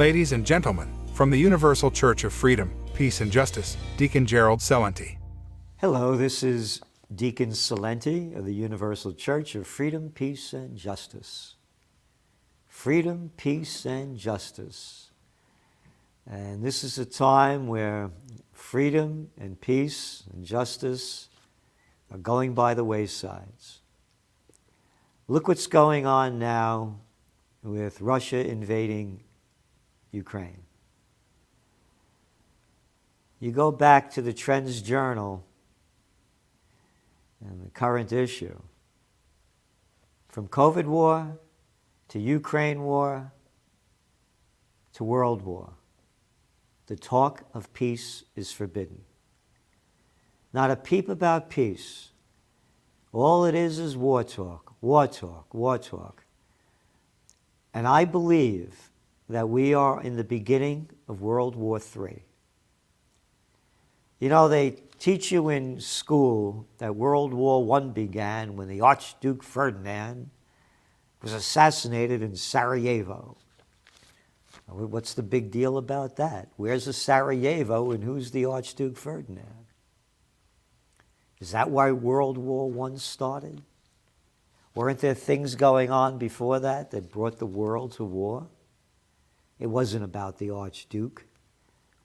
Ladies and gentlemen, from the Universal Church of Freedom, Peace and Justice, Deacon Gerald Celente. Hello, this is Deacon Celente of the Universal Church of Freedom, Peace and Justice. Freedom, peace, and justice. And this is a time where freedom and peace and justice are going by the waysides. Look what's going on now with Russia invading Ukraine. You go back to the Trends Journal and the current issue. From COVID war to Ukraine war to world war, the talk of peace is forbidden. Not a peep about peace. All it is war talk, war talk, war talk. And I believe that we are in the beginning of World War III. You know, they teach you in school that World War I began when the Archduke Ferdinand was assassinated in Sarajevo. What's the big deal about that? Where's the Sarajevo and who's the Archduke Ferdinand? Is that why World War I started? Weren't there things going on before that that brought the world to war? It wasn't about the Archduke,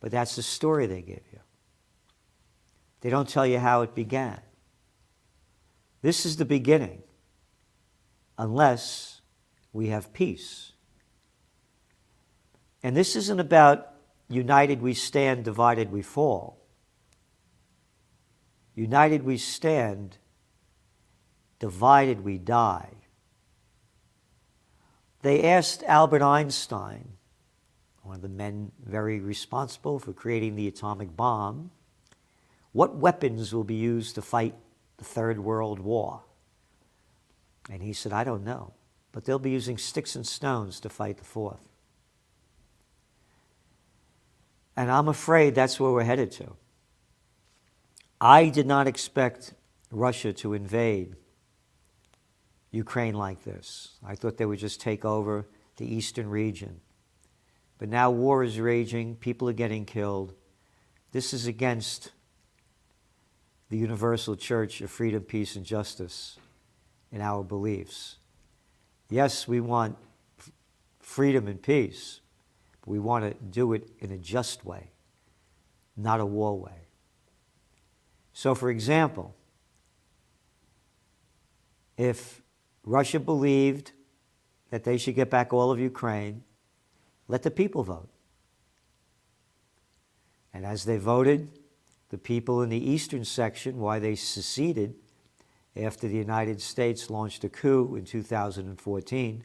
but that's the story they give you. They don't tell you how it began. This is the beginning, unless we have peace. And this isn't about united we stand, divided we fall. United we stand, divided we die. They asked Albert Einstein, one of the men very responsible for creating the atomic bomb, what weapons will be used to fight the Third World War? And he said, I don't know, but they'll be using sticks and stones to fight the fourth. And I'm afraid that's where we're headed to. I did not expect Russia to invade Ukraine like this. I thought they would just take over the eastern region. But now war is raging, people are getting killed. This is against the Universal Church of Freedom, Peace, and Justice in our beliefs. Yes, we want freedom and peace, but we want to do it in a just way, not a war way. So, for example, if Russia believed that they should get back all of Ukraine, let the people vote. And as they voted, the people in the eastern section, why they seceded after the United States launched a coup in 2014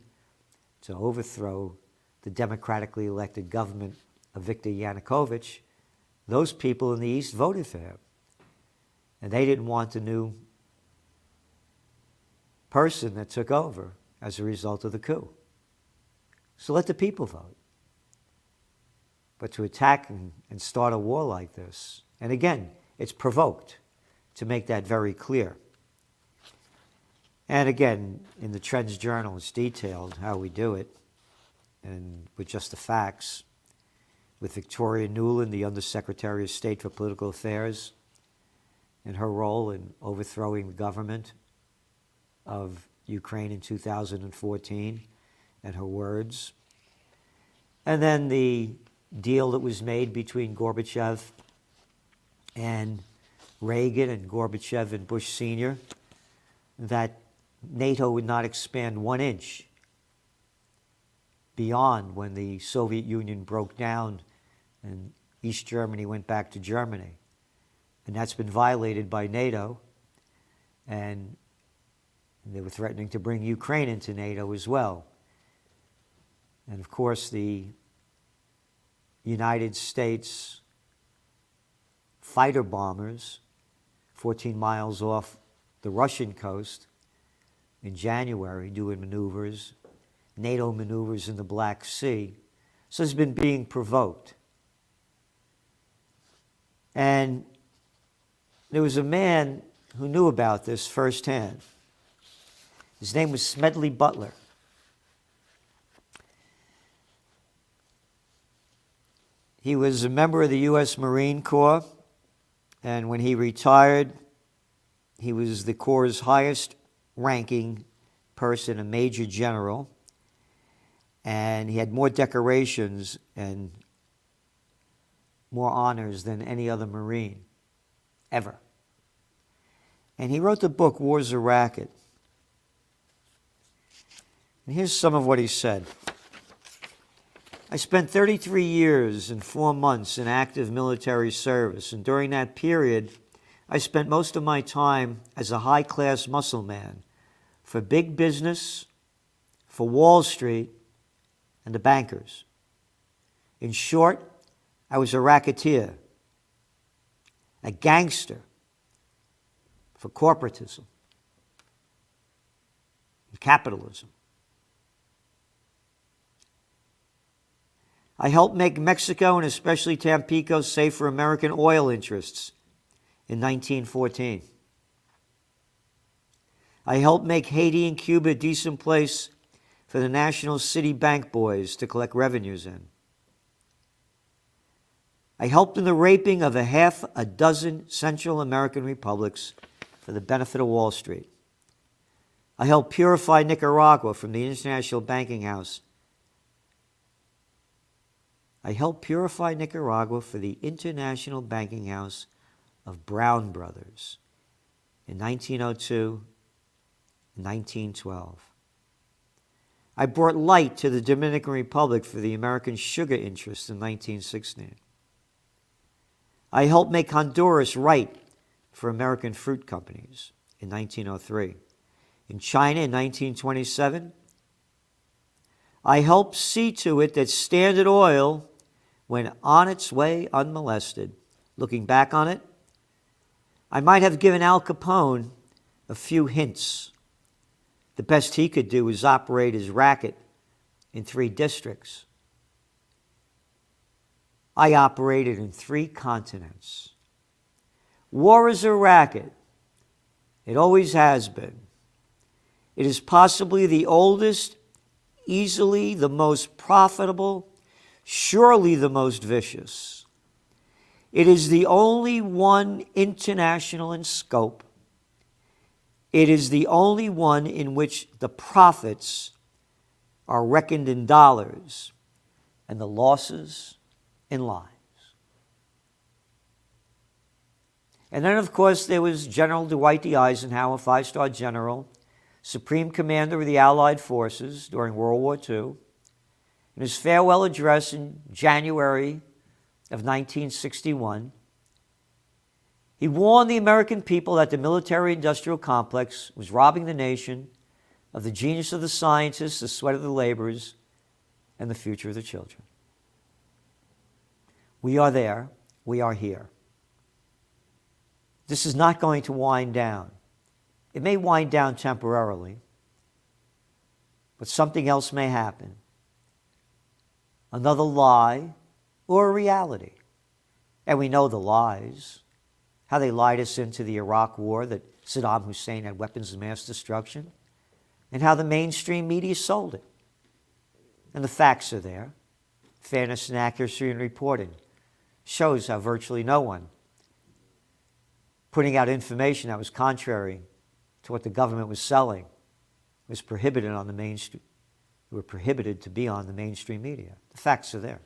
to overthrow the democratically elected government of Viktor Yanukovych, those people in the east voted for him. And they didn't want the new person that took over as a result of the coup. So let the people vote. But to attack and start a war like this, and again, it's provoked, to make that very clear. And again, in the Trends Journal, it's detailed how we do it, and with just the facts, with Victoria Nuland, the Undersecretary of State for Political Affairs, and her role in overthrowing the government of Ukraine in 2014, and her words. And then the deal that was made between Gorbachev and Reagan and Gorbachev and Bush Sr., that NATO would not expand 1 inch beyond when the Soviet Union broke down and East Germany went back to Germany. And that's been violated by NATO, and they were threatening to bring Ukraine into NATO as well. And of course, the United States fighter bombers 14 miles off the Russian coast in January doing maneuvers, NATO maneuvers in the Black Sea. So it's been being provoked. And there was a man who knew about this firsthand. His name was Smedley Butler. He was a member of the U.S. Marine Corps, and when he retired, he was the Corps' highest ranking person, a major general, and he had more decorations and more honors than any other Marine ever. And he wrote the book, War's a Racket. And here's some of what he said. I spent 33 years and 4 months in active military service, and during that period, I spent most of my time as a high-class muscle man for big business, for Wall Street, and the bankers. In short, I was a racketeer, a gangster for corporatism and capitalism. I helped make Mexico and especially Tampico safe for American oil interests in 1914. I helped make Haiti and Cuba a decent place for the National City Bank boys to collect revenues in. I helped in the raping of half a dozen Central American republics for the benefit of Wall Street. I helped purify Nicaragua from the international banking house. I helped purify Nicaragua for the international banking house of Brown Brothers in 1902 and 1912. I brought light to the Dominican Republic for the American sugar interests in 1916. I helped make Honduras right for American fruit companies in 1903. In China in 1927, I helped see to it that Standard Oil went on its way unmolested. Looking back on it, I might have given Al Capone a few hints. The best he could do was operate his racket in 3 districts. I operated in 3 continents. War is a racket. It always has been. It is possibly the oldest, easily the most profitable, surely the most vicious. It is the only one international in scope. It is the only one in which the profits are reckoned in dollars and the losses in lives. And then, of course, there was General Dwight D. Eisenhower, 5-star general, Supreme Commander of the Allied Forces during World War II. In his farewell address in January of 1961, he warned the American people that the military-industrial complex was robbing the nation of the genius of the scientists, the sweat of the laborers, and the future of the children. We are there. We are here. This is not going to wind down. It may wind down temporarily, but something else may happen. Another lie or a reality. And we know the lies. How they lied us into the Iraq War, that Saddam Hussein had weapons of mass destruction, and how the mainstream media sold it. And the facts are there. Fairness and accuracy in reporting shows how virtually no one putting out information that was contrary to what the government was selling was prohibited on the mainstream. Were prohibited to be on the mainstream media. The facts are there.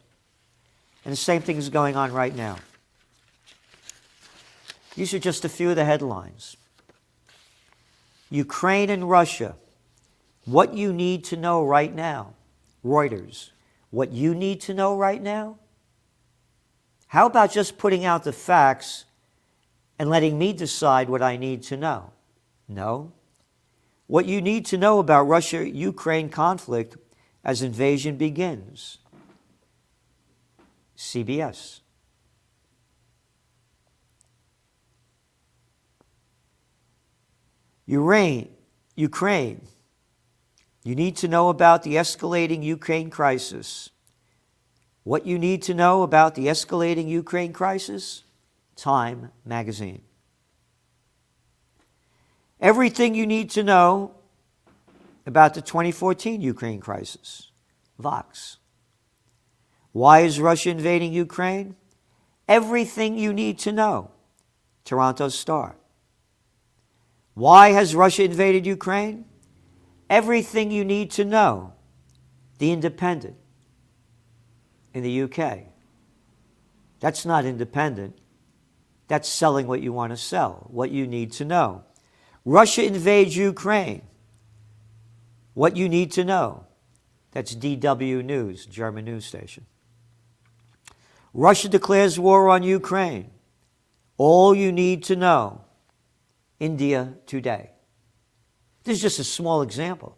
And the same thing is going on right now. These are just a few of the headlines. Ukraine and Russia. What you need to know right now. Reuters. What you need to know right now? How about just putting out the facts and letting me decide what I need to know? No. What you need to know about Russia-Ukraine conflict as invasion begins. CBS. Ukraine. You need to know about the escalating Ukraine crisis. What you need to know about the escalating Ukraine crisis? Time magazine. Everything you need to know about the 2014 Ukraine crisis. Vox. Why is Russia invading Ukraine? Everything you need to know. Toronto Star. Why has Russia invaded Ukraine? Everything you need to know. The Independent in the UK. That's not independent. That's selling what you want to sell, what you need to know. Russia invades Ukraine. What you need to know. That's DW News, German news station. Russia declares war on Ukraine. All you need to know. India Today. This is just a small example.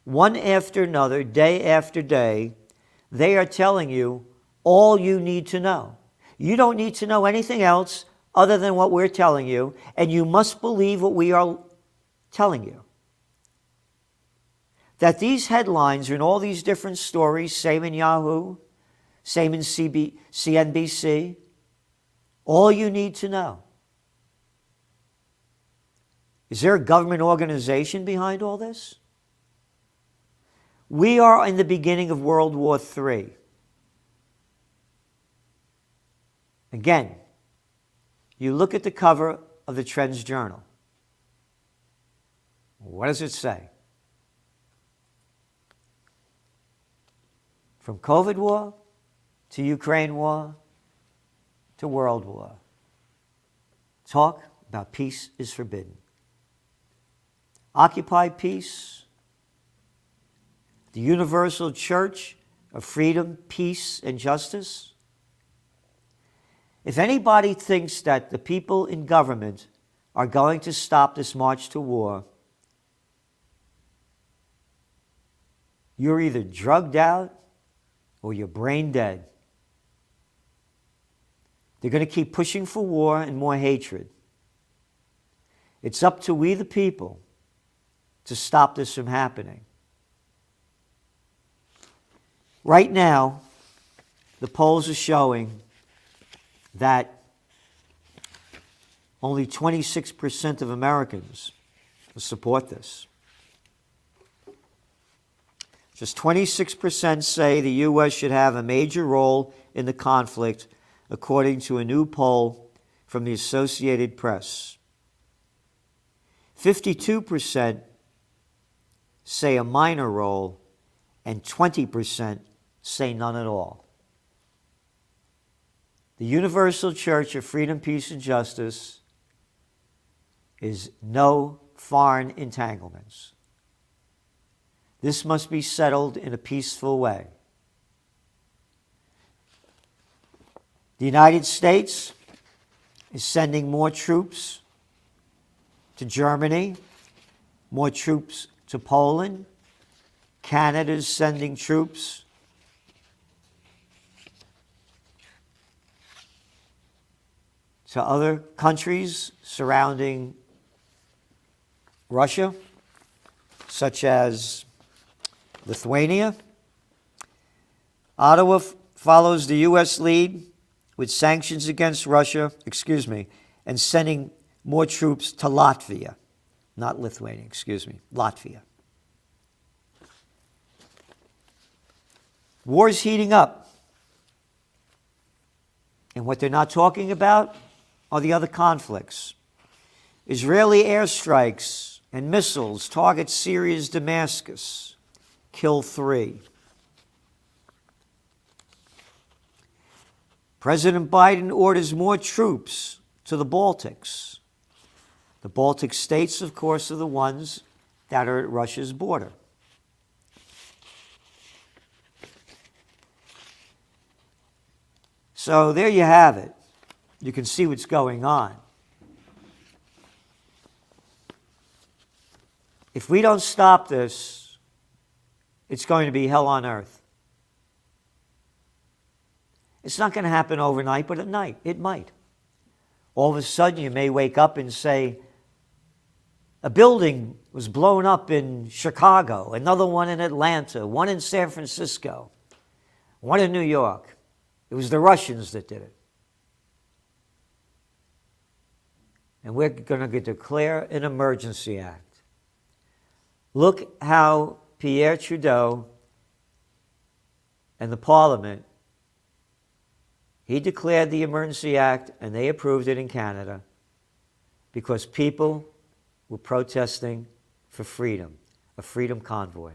One after another, day after day, they are telling you all you need to know. You don't need to know anything else other than what we're telling you, and you must believe what we are telling you. That these headlines are in all these different stories, same in Yahoo, same in CNBC, all you need to know. Is there a government organization behind all this? We are in the beginning of World War III. Again, you look at the cover of the Trends Journal. What does it say? From COVID war to Ukraine war to World War. Talk about peace is forbidden. Occupy peace. The Universal Church of Freedom, Peace, and Justice. If anybody thinks that the people in government are going to stop this march to war, you're either drugged out or you're brain dead. They're going to keep pushing for war and more hatred. It's up to we the people to stop this from happening. Right now, the polls are showing that only 26% of Americans support this. Just 26% say the U.S. should have a major role in the conflict, according to a new poll from the Associated Press. 52% say a minor role, and 20% say none at all. The Universal Church of Freedom, Peace, and Justice is no foreign entanglements. This must be settled in a peaceful way. The United States is sending more troops to Germany, more troops to Poland. Canada is sending troops to other countries surrounding Russia, such as Lithuania. Ottawa follows the U.S. lead with sanctions against Russia, and sending more troops to Latvia. Not Lithuania, Latvia. War is heating up. And what they're not talking about are the other conflicts. Israeli airstrikes and missiles target Syria's Damascus, kill 3. President Biden orders more troops to the Baltics. The Baltic states, of course, are the ones that are at Russia's border. So there you have it. You can see what's going on. If we don't stop this, it's going to be hell on earth. It's not going to happen overnight, but at night, it might. All of a sudden, you may wake up and say, a building was blown up in Chicago, another one in Atlanta, one in San Francisco, one in New York. It was the Russians that did it. And we're going to declare an emergency act. Look how Pierre Trudeau and the Parliament, he declared the Emergency Act and they approved it in Canada because people were protesting for freedom, a freedom convoy.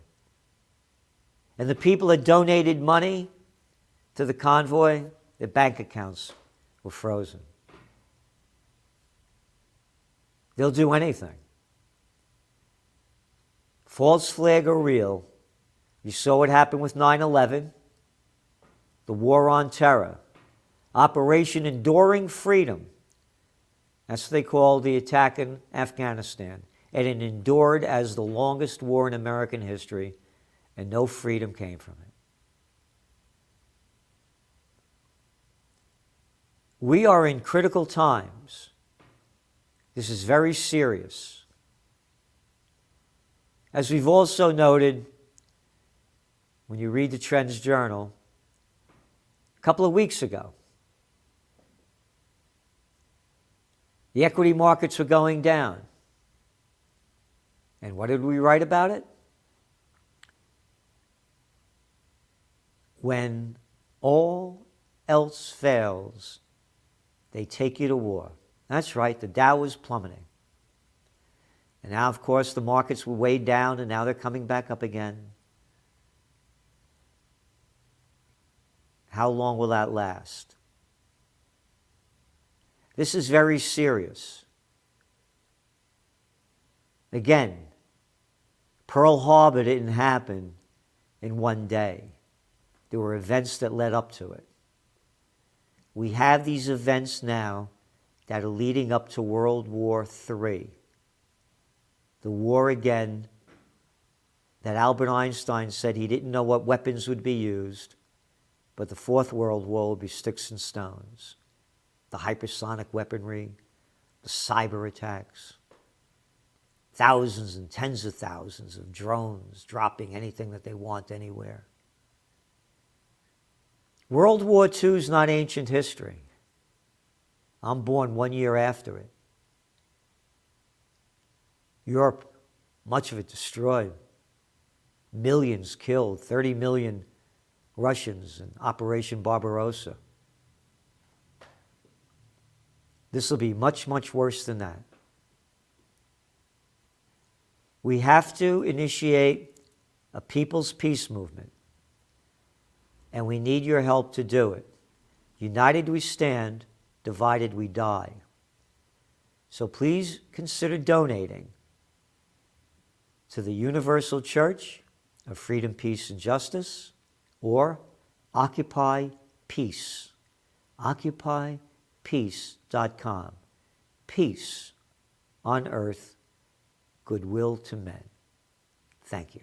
And the people that donated money to the convoy, their bank accounts were frozen. They'll do anything. False flag or real. You saw what happened with 9/11, the war on terror, Operation Enduring Freedom. That's what they call the attack in Afghanistan. And it endured as the longest war in American history, and no freedom came from it. We are in critical times. This is very serious. As we've also noted, when you read the Trends Journal, a couple of weeks ago, the equity markets were going down. And what did we write about it? When all else fails, they take you to war. That's right, the Dow was plummeting. And now, of course, the markets were weighed down, and now they're coming back up again. How long will that last? This is very serious. Again, Pearl Harbor didn't happen in one day. There were events that led up to it. We have these events now that are leading up to World War III. The war again that Albert Einstein said he didn't know what weapons would be used, but the Fourth World War would be sticks and stones. The hypersonic weaponry, the cyber attacks, thousands and tens of thousands of drones dropping anything that they want anywhere. World War II is not ancient history. I'm born 1 year after it. Europe, much of it destroyed. Millions killed, 30 million Russians in Operation Barbarossa. This will be much, much worse than that. We have to initiate a people's peace movement, and we need your help to do it. United we stand, divided we die. So please consider donating to the Universal Church of Freedom, Peace, and Justice, or Occupy Peace. OccupyPeace.com. Peace on earth, goodwill to men. Thank you.